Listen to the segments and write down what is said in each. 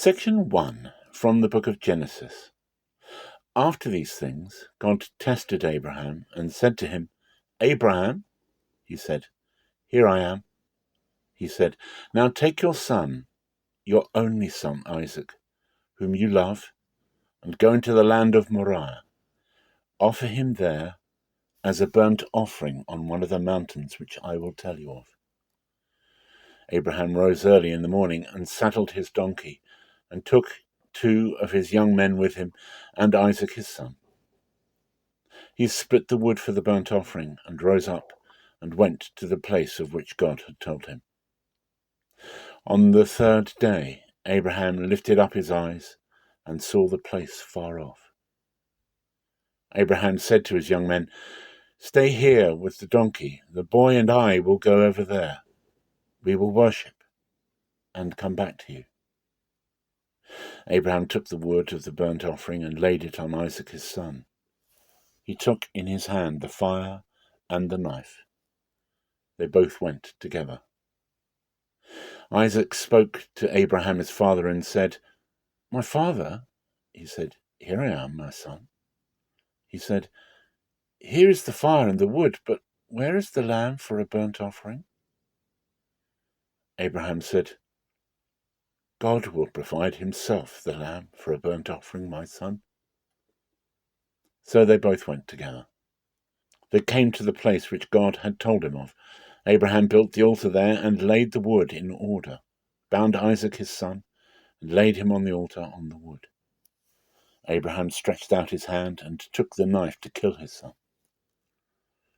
Section 1 from the book of Genesis. After these things, God tested Abraham and said to him, "Abraham," he said. "Here I am." He said, "Now take your son, your only son Isaac, whom you love, and go into the land of Moriah. Offer him there as a burnt offering on one of the mountains which I will tell you of." Abraham rose early in the morning and saddled his donkey, and took 2 of his young men with him, and Isaac his son. He split the wood for the burnt offering, and rose up, and went to the place of which God had told him. On the 3rd day, Abraham lifted up his eyes, and saw the place far off. Abraham said to his young men, "Stay here with the donkey. The boy and I will go over there. We will worship, and come back to you." Abraham took the wood of the burnt offering and laid it on Isaac his son. He took in his hand the fire and the knife. They both went together. Isaac spoke to Abraham his father and said, "My father." He said, "Here I am, my son." He said, "Here is the fire and the wood, but where is the lamb for a burnt offering?" Abraham said, "God will provide himself the lamb for a burnt offering, my son." So they both went together. They came to the place which God had told him of. Abraham built the altar there and laid the wood in order, bound Isaac his son, and laid him on the altar on the wood. Abraham stretched out his hand and took the knife to kill his son.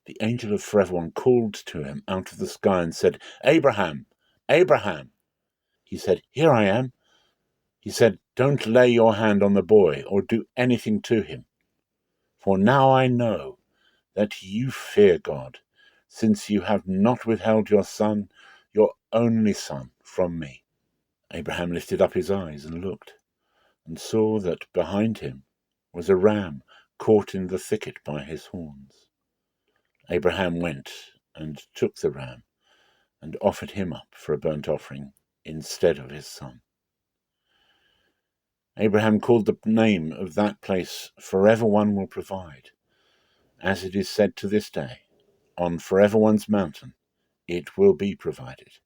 The angel of Forever One called to him out of the sky and said, "Abraham, Abraham." He said, "Here I am." He said, "Don't lay your hand on the boy or do anything to him. For now I know that you fear God, since you have not withheld your son, your only son, from me." Abraham lifted up his eyes and looked, and saw that behind him was a ram caught in the thicket by his horns. Abraham went and took the ram and offered him up for a burnt offering instead of his son. Abraham called the name of that place Forever One Will Provide. As it is said to this day, on Forever One's mountain it will be provided.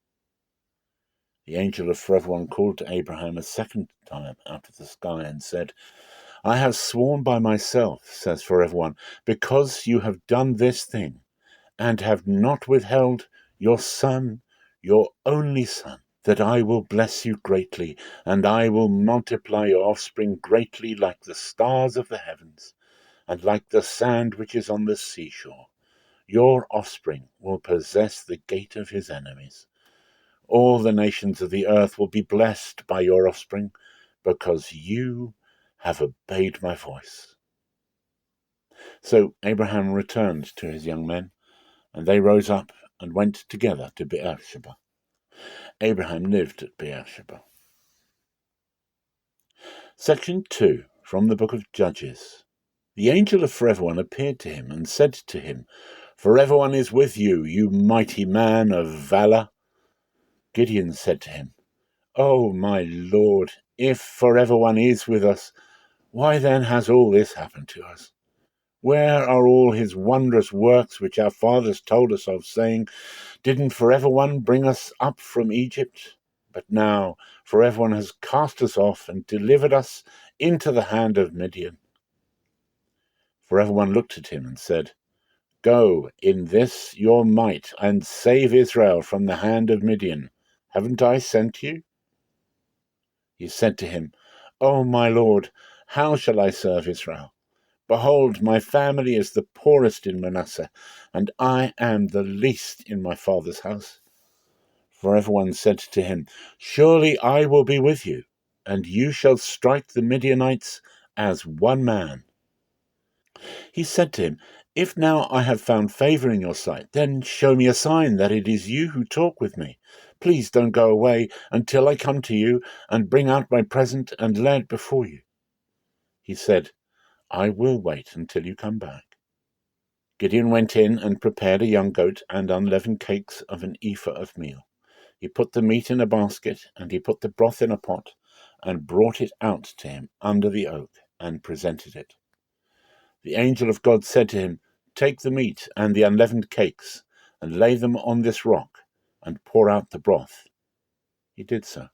The angel of Forever One called to Abraham a second time out of the sky and said, "I have sworn by myself, says Forever One, because you have done this thing, and have not withheld your son, your only son, that I will bless you greatly, and I will multiply your offspring greatly like the stars of the heavens, and like the sand which is on the seashore. Your offspring will possess the gate of his enemies. All the nations of the earth will be blessed by your offspring, because you have obeyed my voice." So Abraham returned to his young men, and they rose up and went together to Beersheba. Abraham lived at Beersheba. Section 2 from the book of Judges. The angel of Forever One appeared to him and said to him, "Forever One is with you, you mighty man of valor." Gideon said to him, "Oh, my Lord, if Forever One is with us, why then has all this happened to us? Where are all his wondrous works which our fathers told us of, saying, 'Didn't Forever One bring us up from Egypt?' But now Forever One has cast us off and delivered us into the hand of Midian." Forever One looked at him and said, "Go in this your might and save Israel from the hand of Midian. Haven't I sent you?" He said to him, "O my Lord, how shall I serve Israel? Behold, my family is the poorest in Manasseh, and I am the least in my father's house." Forever One said to him, "Surely I will be with you, and you shall strike the Midianites as one man." He said to him, "If now I have found favor in your sight, then show me a sign that it is you who talk with me. Please don't go away until I come to you and bring out my present and lay it before you." He said, "I will wait until you come back." Gideon went in and prepared a young goat and unleavened cakes of an ephah of meal. He put the meat in a basket, and he put the broth in a pot, and brought it out to him under the oak, and presented it. The angel of God said to him, "Take the meat and the unleavened cakes, and lay them on this rock, and pour out the broth." He did so.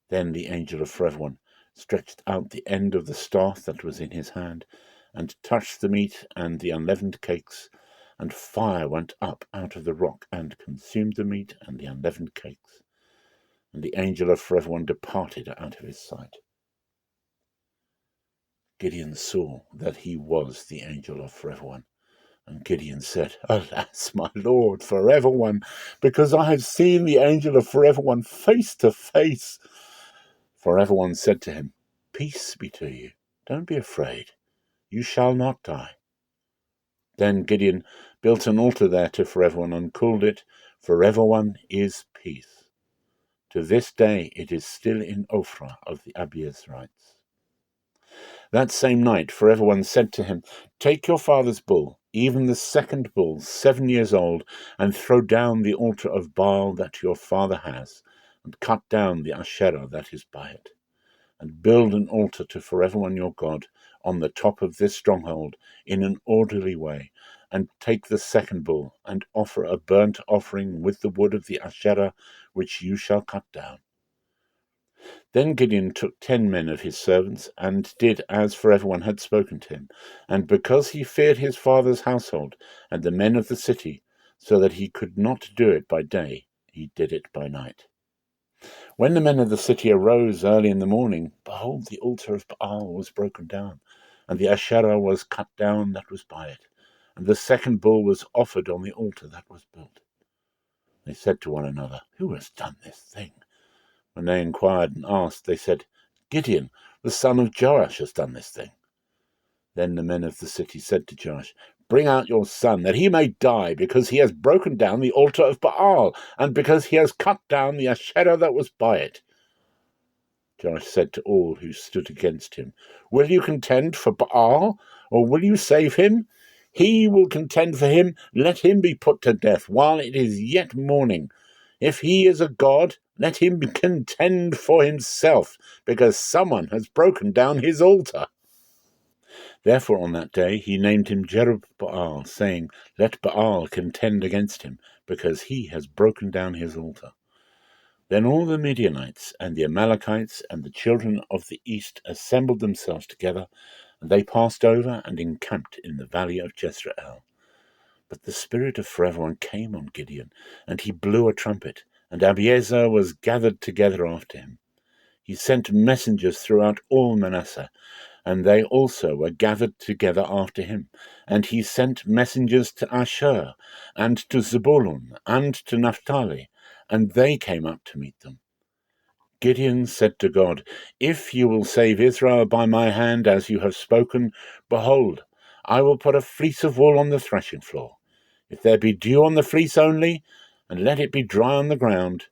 Then the angel of One stretched out the end of the staff that was in his hand, and touched the meat and the unleavened cakes, and fire went up out of the rock, and consumed the meat and the unleavened cakes. And the angel of One departed out of his sight. Gideon saw that he was the angel of One, and Gideon said, "Alas, my Lord, Forever One, because I have seen the angel of Forever One face to face." Forever One said to him, "Peace be to you. Don't be afraid. You shall not die." Then Gideon built an altar there to Forever One and called it, "Forever One is Peace." To this day it is still in Ophrah of the Abiezrites. That same night Forever One said to him, "Take your father's bull, even the second bull, 7 years old, and throw down the altar of Baal that your father has, and cut down the Asherah that is by it, and build an altar to Forever One your God on the top of this stronghold in an orderly way, and take the second bull, and offer a burnt offering with the wood of the Asherah which you shall cut down." Then Gideon took 10 men of his servants, and did as Forever One had spoken to him, and because he feared his father's household and the men of the city, so that he could not do it by day, he did it by night. When the men of the city arose early in the morning, behold, the altar of Baal was broken down, and the Asherah was cut down that was by it, and the second bull was offered on the altar that was built. They said to one another, "Who has done this thing?" When they inquired and asked, they said, "Gideon, the son of Joash, has done this thing." Then the men of the city said to Joash, "Bring out your son, that he may die, because he has broken down the altar of Baal, and because he has cut down the Asherah that was by it." Joash said to all who stood against him, "Will you contend for Baal, or will you save him? He will contend for him. Let him be put to death while it is yet morning. If he is a god, let him contend for himself, because someone has broken down his altar." Therefore on that day he named him Jerubbaal, saying, "Let Baal contend against him, because he has broken down his altar." Then all the Midianites and the Amalekites and the children of the east assembled themselves together, and they passed over and encamped in the valley of Jezreel. But the spirit of Forever One came on Gideon, and he blew a trumpet, and Abiezer was gathered together after him. He sent messengers throughout all Manasseh, and they also were gathered together after him. And he sent messengers to Asher, and to Zebulun, and to Naphtali, and they came up to meet them. Gideon said to God, "If you will save Israel by my hand, as you have spoken, behold, I will put a fleece of wool on the threshing floor. If there be dew on the fleece only, and let it be dry on the ground,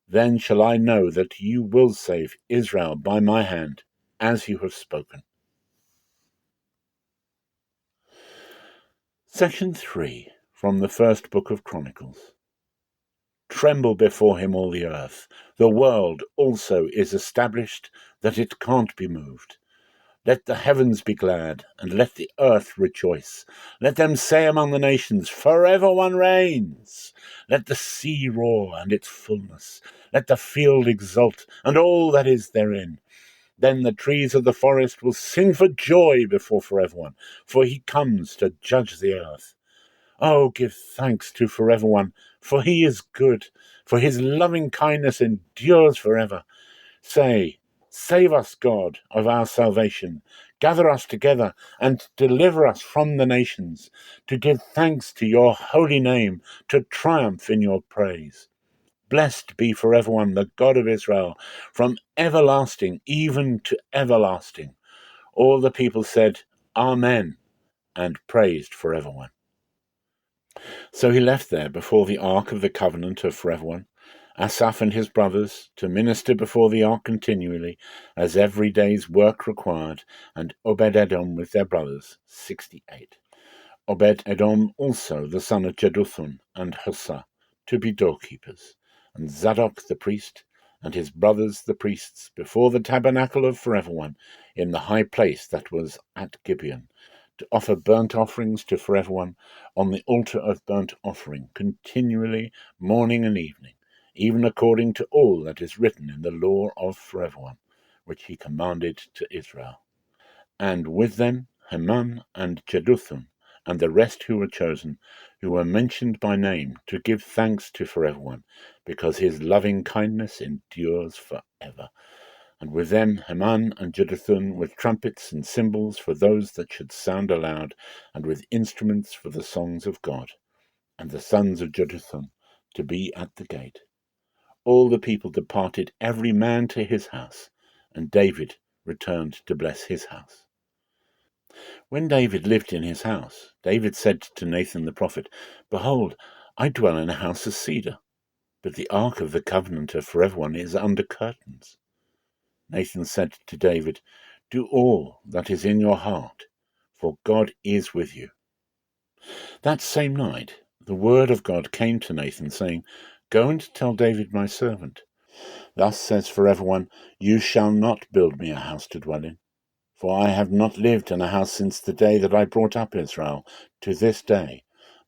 then shall I know that you will save Israel by my hand, as you have spoken." Section 3, from the first book of Chronicles. Tremble before him, all the earth. The world also is established, that it can't be moved. Let the heavens be glad, and let the earth rejoice. Let them say among the nations, "Forever One reigns." Let the sea roar, and its fullness. Let the field exult, and all that is therein. Then the trees of the forest will sing for joy before Forever One, for he comes to judge the earth. Oh, give thanks to Forever One, for he is good, for his loving kindness endures forever. Say, "Save us, God, of our salvation. Gather us together and deliver us from the nations, to give thanks to your holy name, to triumph in your praise. Blessed be Forever One, the God of Israel, from everlasting even to everlasting." All the people said, "Amen," and praised Forever One. So he left there before the ark of the covenant of Forever One, Asaph and his brothers, to minister before the ark continually, as every day's work required, and Obed-Edom with their brothers, 68. Obed-Edom also the son of Jeduthun, and Hussah, to be doorkeepers, and Zadok the priest, and his brothers the priests before the tabernacle of Forever One in the high place that was at Gibeon, to offer burnt offerings to Forever One on the altar of burnt offering, continually morning and evening, even according to all that is written in the law of Forever One, which he commanded to Israel. And with them Heman and Jeduthun, and the rest who were chosen, who were mentioned by name, to give thanks to Forever One, because his loving kindness endures forever. And with them Heman and Jeduthun, with trumpets and cymbals for those that should sound aloud, and with instruments for the songs of God, and the sons of Jeduthun to be at the gate. All the people departed, every man to his house, and David returned to bless his house. When David lived in his house, David said to Nathan the prophet, Behold, I dwell in a house of cedar, but the ark of the covenant of Forever One is under curtains. Nathan said to David, Do all that is in your heart, for God is with you. That same night, the word of God came to Nathan, saying, Go and tell David my servant, Thus says Forever One, You shall not build me a house to dwell in. For I have not lived in a house since the day that I brought up Israel to this day,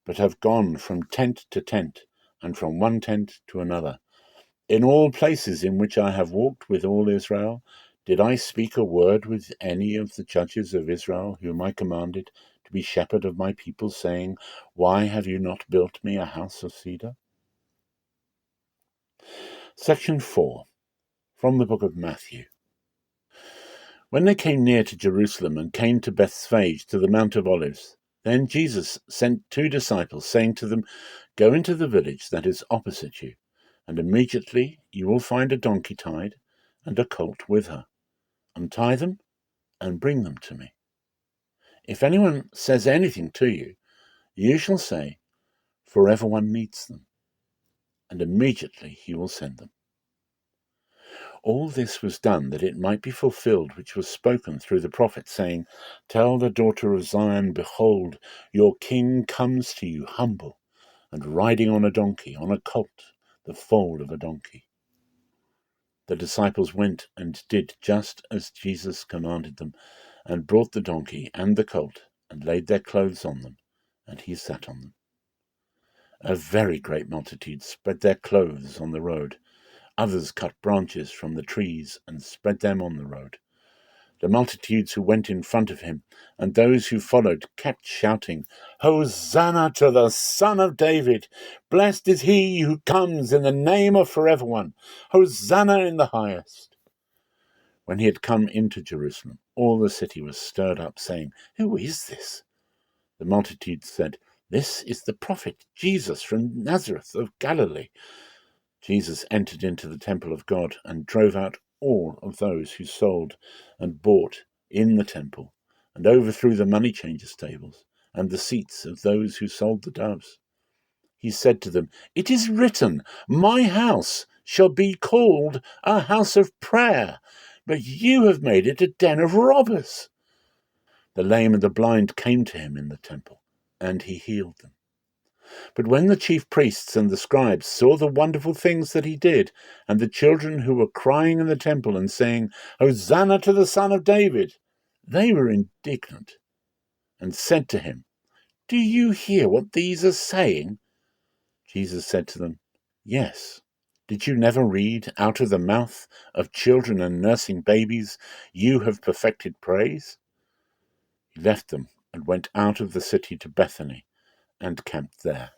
but have gone from tent to tent, and from one tent to another. In all places in which I have walked with all Israel, did I speak a word with any of the judges of Israel, whom I commanded to be shepherd of my people, saying, Why have you not built me a house of cedar? Section 4, from the book of Matthew. When they came near to Jerusalem and came to Bethphage, to the Mount of Olives, then Jesus sent 2 disciples, saying to them, Go into the village that is opposite you, and immediately you will find a donkey tied and a colt with her. Untie them and bring them to me. If anyone says anything to you, you shall say, Forever One needs them, and immediately he will send them. All this was done that it might be fulfilled which was spoken through the prophet, saying, Tell the daughter of Zion, Behold, your king comes to you humble, and riding on a donkey, on a colt, the foal of a donkey. The disciples went and did just as Jesus commanded them, and brought the donkey and the colt, and laid their clothes on them, and he sat on them. A very great multitude spread their clothes on the road. Others cut branches from the trees and spread them on the road. The multitudes who went in front of him and those who followed kept shouting, Hosanna to the Son of David! Blessed is he who comes in the name of Forever One! Hosanna in the highest! When he had come into Jerusalem, all the city was stirred up, saying, Who is this? The multitude said, This is the prophet Jesus from Nazareth of Galilee. Jesus entered into the temple of God and drove out all of those who sold and bought in the temple, and overthrew the money changers' tables and the seats of those who sold the doves. He said to them, It is written, My house shall be called a house of prayer, but you have made it a den of robbers. The lame and the blind came to him in the temple, and he healed them. But when the chief priests and the scribes saw the wonderful things that he did, and the children who were crying in the temple and saying, Hosanna to the Son of David, they were indignant, and said to him, Do you hear what these are saying? Jesus said to them, Yes. Did you never read, Out of the mouth of children and nursing babies you have perfected praise? He left them and went out of the city to Bethany, and camped there.